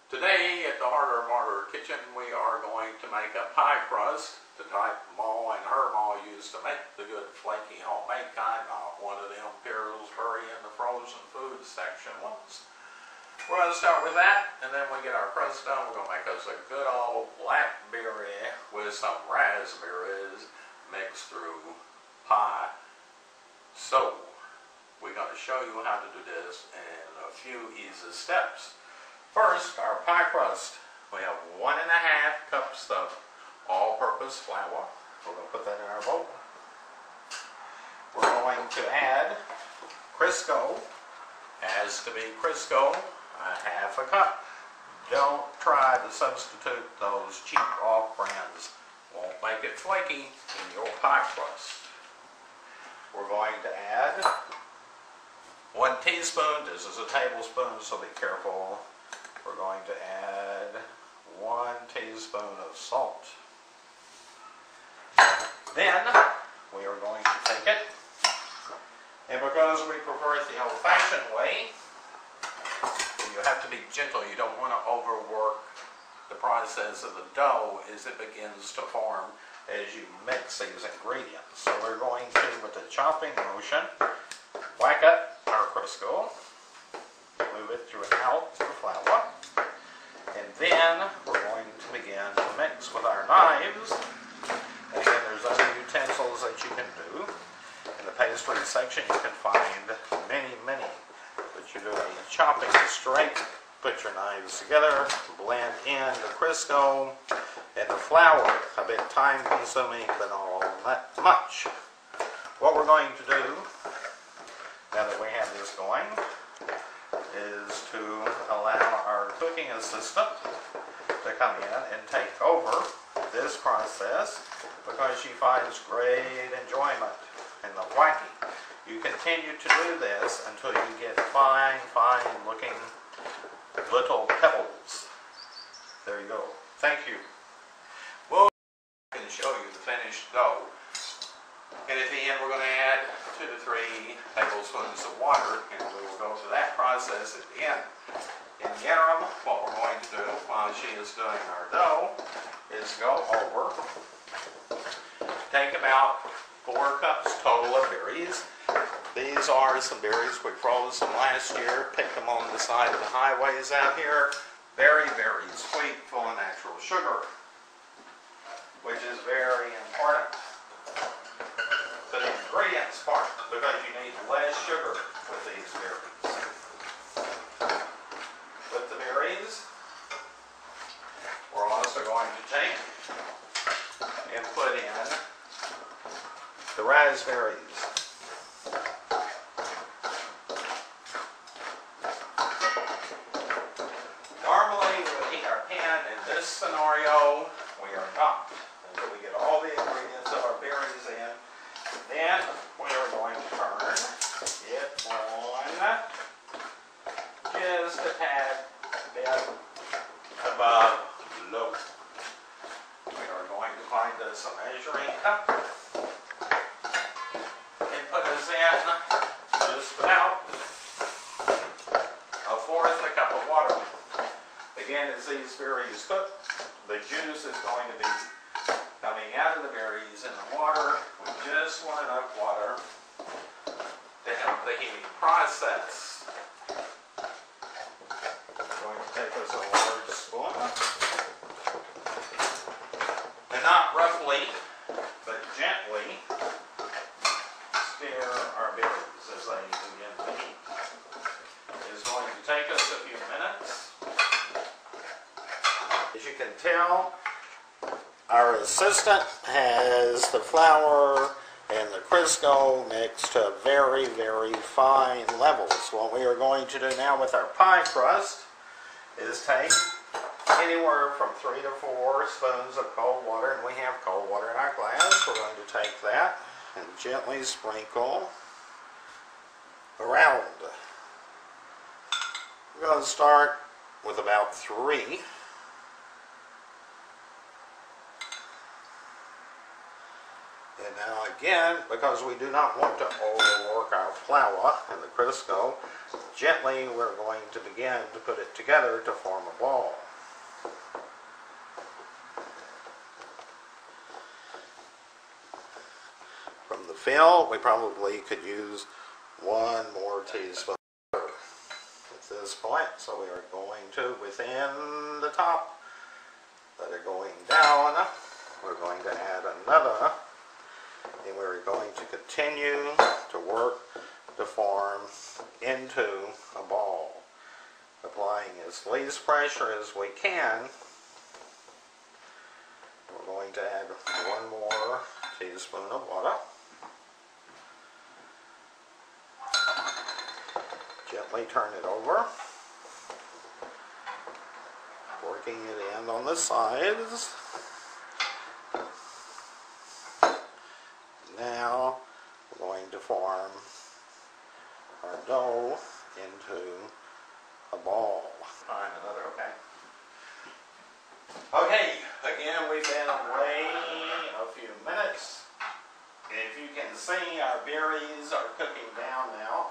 Today at the Harder and Martyr Kitchen we are going to make a pie crust, the type Ma and her Ma used to make, the good flaky homemade kind, not one of them Pillsbury in the frozen food section ones. We're going to start with that, and then we get our crust done. We're going to make us a good old blackberry with some raspberries mixed through pie. So we're going to show you how to do this in a few easy steps. First, our pie crust. We have 1½ cups of all-purpose flour. We're going to put that in our bowl. We're going to add Crisco. Has to be Crisco, 1/2 cup. Don't try to substitute those cheap off brands. Won't make it flaky in your pie crust. We're going to add 1 teaspoon. This is a tablespoon, so be careful. We're going to add 1 teaspoon of salt. Then we are going to take it, and because we prefer it the old-fashioned way, you have to be gentle. You don't want to overwork the process of the dough as it begins to form as you mix these ingredients. So we're going to, with the chopping motion, whack up our Crisco, move it throughout the flour, and then we're going to begin to mix with our knives. And again, there's other utensils that you can do. In the pastry section you can find many, but you do a chopping straight, put your knives together, blend in the Crisco and the flour. A bit time consuming, but not all that much. What we're going to do, now that we have this going, is to allow our cooking assistant to come in and take over this process because she finds great enjoyment in the whacking. You continue to do this until you get fine looking little pebbles. There you go. Thank you. Well, I can show you the finished dough. And at the end we're going to add 2 to 3 tablespoons of water, and we will go through that process at the end. In the interim, what we're going to do while she is doing our dough is go over, take about 4 cups total of berries. These are some berries we froze from last year, picked them on the side of the highways out here. Very sweet, full of natural sugar, which is very important to the ingredients part, because you need less sugar with these berries. With the berries, we're also going to take and put in the raspberries. Normally we would heat our pan. In this scenario, we are not, until we get all the ingredients of our berries in. Then we are going to turn it on just a tad bit above low. We are going to find us a measuring cup and put us in just about 1/4 cup of water. Again, as these berries cook, the juice is going to be coming out of the berries in the water. We just want enough water to help the heating process. I'm going to take us a large spoon, and not roughly, but gently stir our berries as they begin to heat. It's going to take us a few minutes. As you can tell, our assistant has the flour and the Crisco mixed to very fine levels. What we are going to do now with our pie crust is take anywhere from 3 to 4 spoons of cold water, and we have cold water in our glass. We're going to take that and gently sprinkle around. We're going to start with about 3. And now I Again, because we do not want to overwork our flour and the Crisco, gently we're going to begin to put it together to form a ball. From the fill, we probably could use one more teaspoon at this point. So we are going to, within the top that are going down, we're going to add another, and we're going to continue to work to form into a ball, applying as least pressure as we can. We're going to add one more teaspoon of water. Gently turn it over, working it in on the sides. Now we're going to form our dough into a ball. Find another, okay. Okay, again we've been away a few minutes. If you can see, our berries are cooking down now.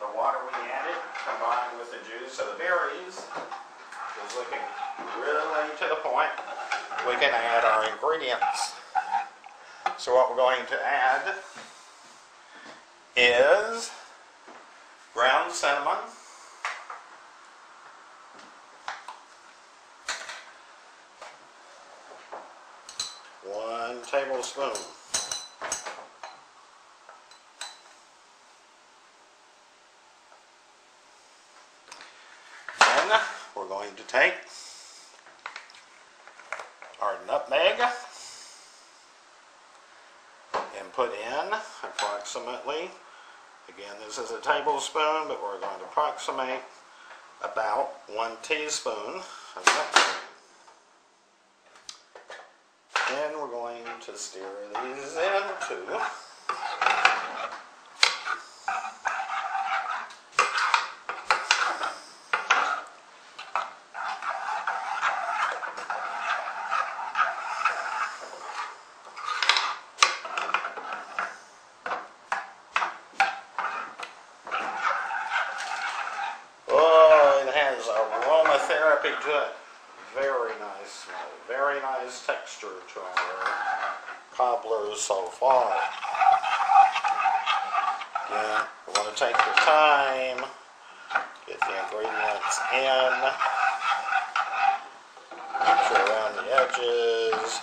The water we added, combined with the juice of the berries, is looking really to the point. We can add our ingredients. So what we're going to add is ground cinnamon, one tablespoon. Then we're going to take our nutmeg and put in approximately, again this is a tablespoon, but we're going to approximate about 1 teaspoon of nutmeg. Then we're going to stir these into aromatherapy to it. Very nice smell, very nice texture to our cobblers so far. Again, we want to take your time, get the ingredients in, make sure around the edges.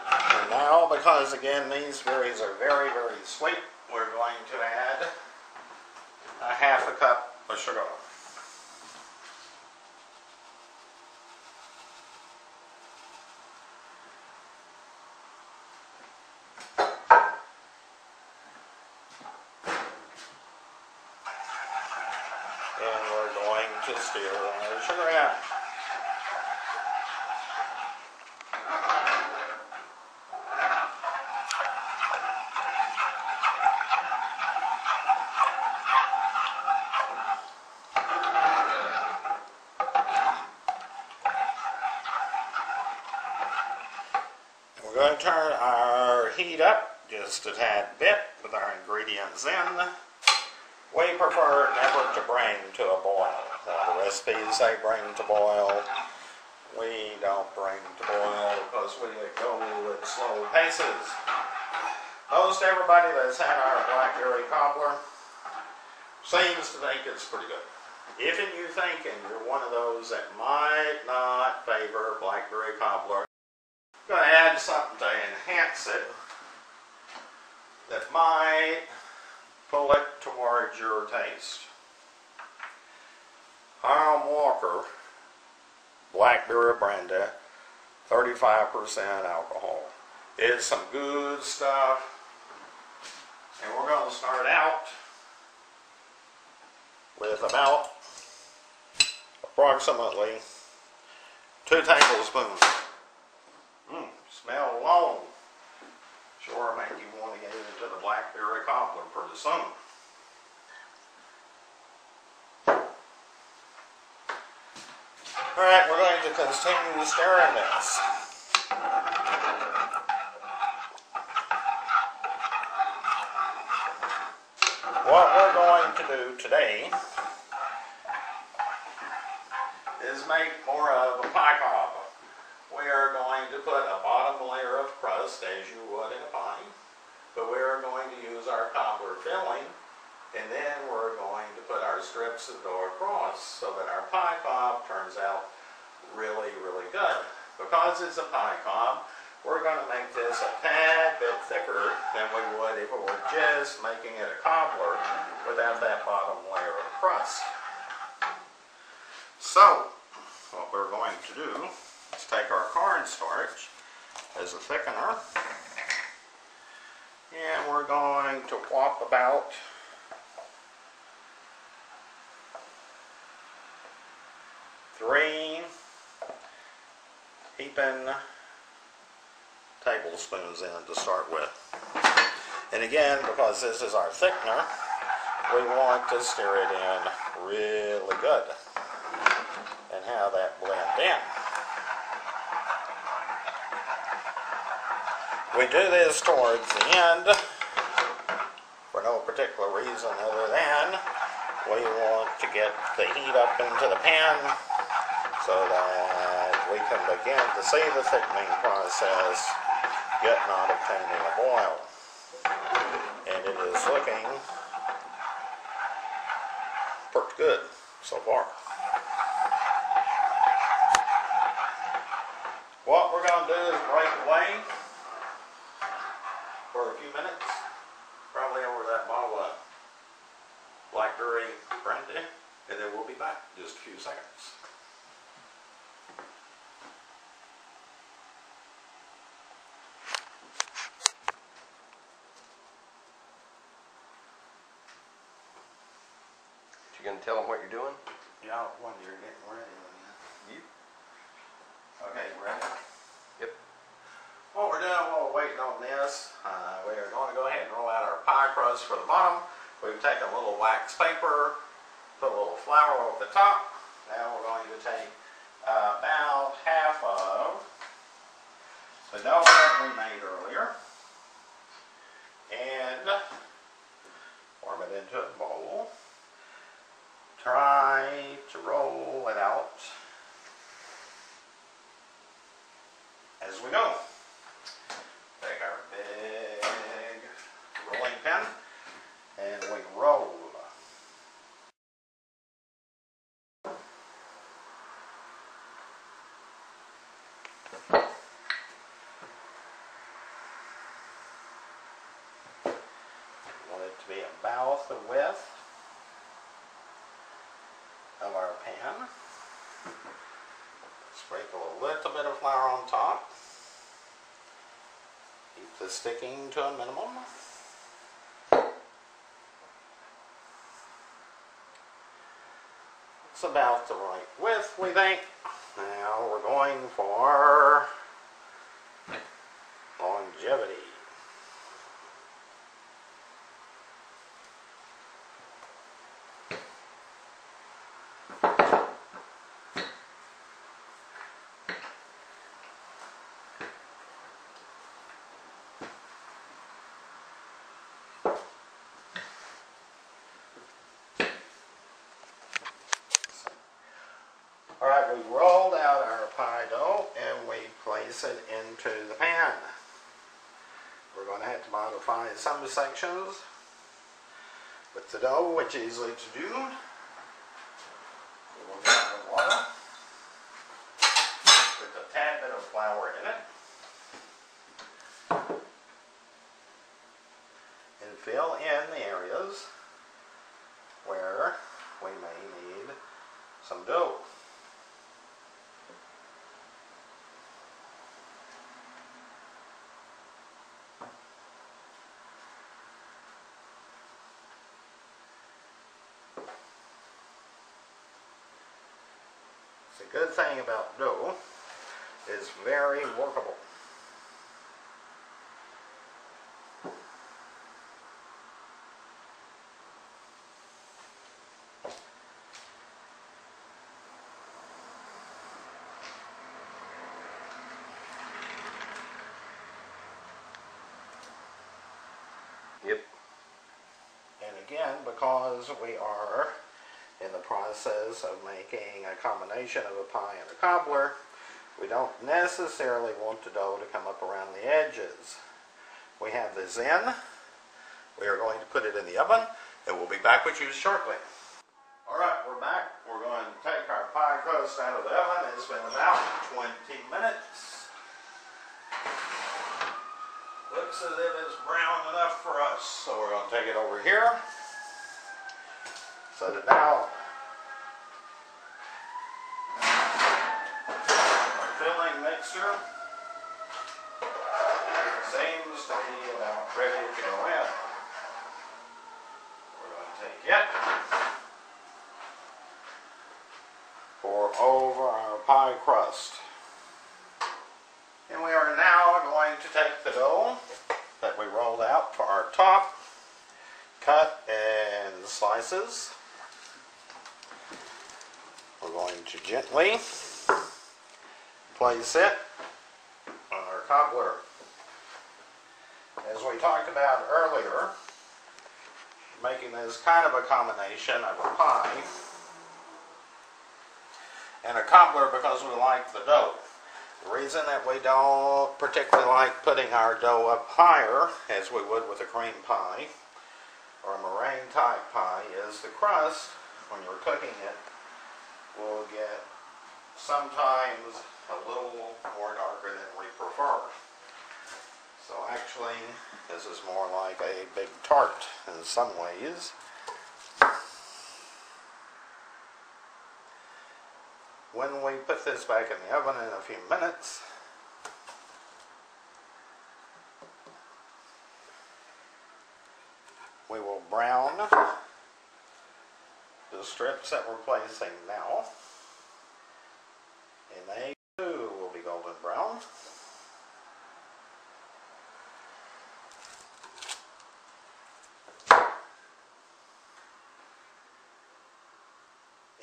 And now, because again these berries are very, very sweet, we're going to add a half a cup of sugar. And we're going to stir our sugar out. We're going to turn our heat up just a tad bit with our ingredients in. We prefer never to bring to a boil. The recipes say bring to boil. We don't bring to boil because we go at slow paces. Most everybody that's had our Blackberry Cobbler seems to think it's pretty good. If you thinking you're one of those that might not favor Blackberry Cobbler, I'm going to add something to enhance it that might pull it towards your taste. Hiram Walker Blackberry Brandy, 35% alcohol. It's some good stuff. And we're going to start out with about approximately 2 tablespoons. Smell alone sure make you want to get into the Blackberry Cobbler pretty soon. Alright, we're going to continue stirring this. What we're going to do today is make more of a pie cob. We are going to put a bottom layer of crust as you would in a pie, but we are going to use our cobbler filling, and then we're going to put our strips of dough across so that our pie cob turns out really, really good. Because it's a pie cob, we're going to make this a tad bit thicker than we would if we were just making it a cobbler without that bottom layer of crust. So, what we're going to do is take our cornstarch as a thickener, and we're going to whop about 3 heaping tablespoons in to start with. And again, because this is our thickener, we want to stir it in really good and have that blend in. We do this towards the end for no particular reason other than we want to get the heat up into the pan so that we can begin to see the thickening process getting on obtaining a boil. And it is looking pretty good so far. What we're going to do is break away for a few minutes, probably over that bottle of Blackberry Brandy, and then we'll be back in just a few seconds. You gonna tell them what you're doing? Yeah, when you're getting ready. You? Okay, ready? Yep. What we're doing while we're waiting on this, we are going to go ahead and roll out our pie crust for the bottom. We've taken a little wax paper, put a little flour over the top. Now we're going to take about half of the dough that we made earlier and form it into a bowl. Try to roll it out as we go. Take our big rolling pin and we roll. Want it to be about the width of our pan. Sprinkle a little bit of flour on top. Keep the sticking to a minimum. It's about the right width, we think. Now we're going for longevity. Alright, we've rolled out our pie dough and we place it into the pan. We're going to have to modify some sections with the dough, which is easy to do. We'll get the water, with a tad bit of flour in it, and fill in the areas where we may need some dough. The good thing about dough is very workable. Yep. And again, because we are in the process of making a combination of a pie and a cobbler, we don't necessarily want the dough to come up around the edges. We have this in. We are going to put it in the oven, and we'll be back with you shortly. Alright, we're back. We're going to take our pie crust out of the oven. It's been about 20 minutes. Looks as if it's brown enough for us. So we're going to take it over here. Set it down. Our filling mixture seems to be about ready to go in. We're going to take it, pour over our pie crust. And we are now going to take the dough that we rolled out for our top, cut in slices. We're going to gently place it on our cobbler. As we talked about earlier, making this kind of a combination of a pie and a cobbler because we like the dough. The reason that we don't particularly like putting our dough up higher, as we would with a cream pie or a meringue type pie, is the crust, when you're cooking it, will get sometimes a little more darker than we prefer. So actually, this is more like a big tart in some ways. When we put this back in the oven in a few minutes, we will brown the strips that we're placing now, and they too will be golden brown.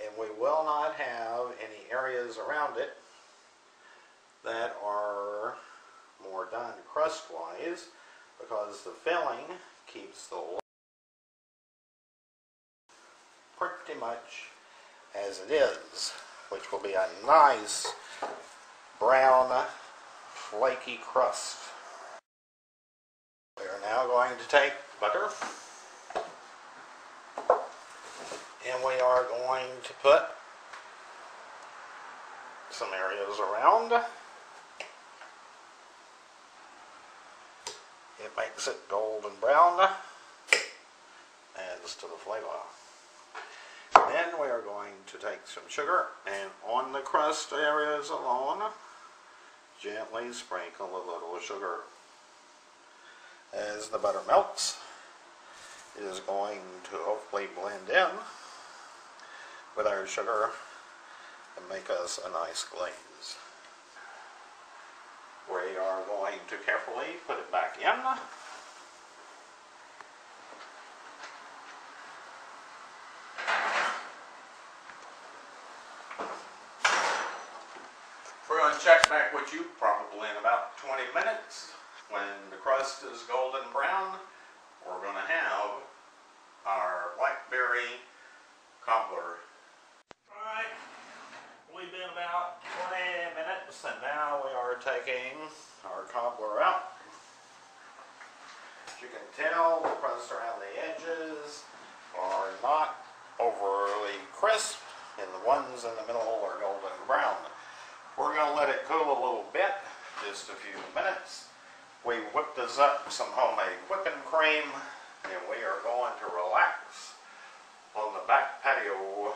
And we will not have any areas around it that are more done crust-wise, because the filling keeps the pretty much as it is, which will be a nice brown flaky crust. We are now going to take butter, and we are going to put some areas around. It makes it golden brown, adds to the flavor. Then we are going to take some sugar, and on the crust areas alone, gently sprinkle a little sugar. As the butter melts, it is going to hopefully blend in with our sugar and make us a nice glaze. We are going to carefully put it back in. We're going to check back with you probably in about 20 minutes. When the crust is golden brown, we're going to have our Blackberry Cobbler. Alright, we've been about 20 minutes, and now we are taking our cobbler out. As you can tell, the crust around the edges are not overly crisp, and the ones in the middle are golden brown. We're going to let it cool a little bit, just a few minutes. We whipped this up some homemade whipping cream, and we are going to relax on the back patio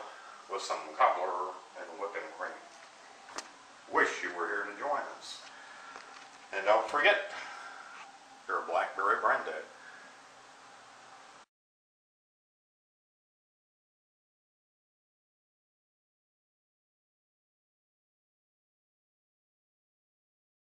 with some cobbler and whipping cream. Wish you were here to join us. And don't forget,